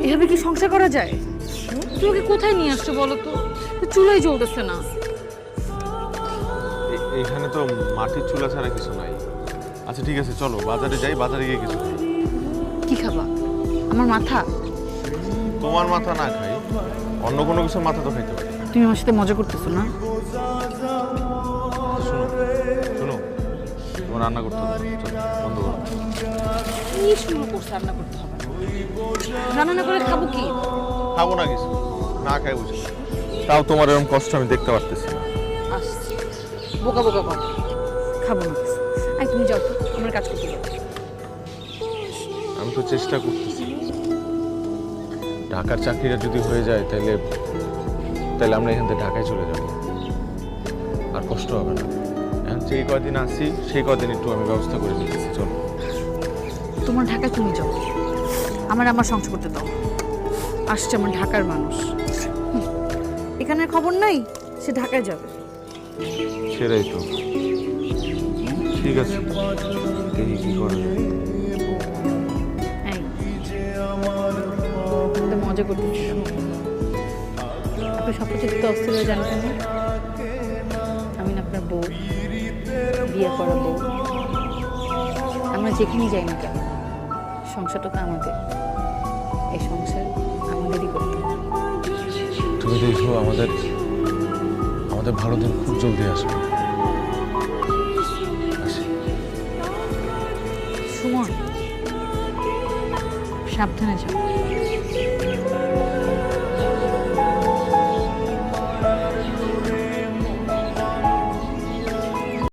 এভাবে কি সংসার করা যায়? তোমাকে কোথায় নিয়ে আসছো বলো তো? চুলাই জ্বলতেছে না। এখানে তো মাটির চুলা ছাড়া কিছু নাই। আচ্ছা ঠিক আছে, চলো বাজারে যাই, বাজারে গিয়ে কিছু খাই। কি খাবা? আমার মাথা? তোমার মাথা না খাই, অন্য কোনো কিছুর মাথা তো খাইতে পারি। তুমি আমার সাথে মজা করতেছো না? শোনো শোনো, তোমার রান্না করতে হবে না, চলো বন্ধ করো। কি শুরু করছে? রান্না করতে হবে না? রান্না না করে খাবো কি? খাবো না কিছু, না খাই বুঝি। তাও তোমার এরকম কষ্ট আমি দেখতে পারতেছি না। আসছি বোকা বোকা কর। খাবো না। আই তুমি যাও তো, আমার কাজ করতে যাও। আমি তো চেষ্টা করতেছি। ঢাকার চাকরিটা যদি হয়ে যায় তাহলে তাহলে আমরা এখান থেকে ঢাকায় চলে যাব, আর কষ্ট হবে না। এখন যেই কদিন আসি সেই কদিন একটু আমি ব্যবস্থা করে নিতেছি। চলো। তোমার ঢাকায় তুমি যাও, আমার সংসার করতে দাও। আসছে আমার ঢাকার মানুষ, এখানের খবর নাই, সে ঢাকায় যাবে। সেটাই তো। ঠিক আছে, দেখি কি করা যায়। এই, তো মজা করতেছি। আপনি সবকিছু দিতে অস্থির হয়ে যান কেন? আমি না আপনার বউ, বিয়ে করা বউ। আমরা যেখানেই যাই না কেন, সংসারটা তো আমাদের। এই সংসার আমাদেরই করতে হবে। তুমি দেখো, আমাদের আমাদের ভালো দিন খুব জলদি আসবে। আসি। সুমন, সাবধানে যাও।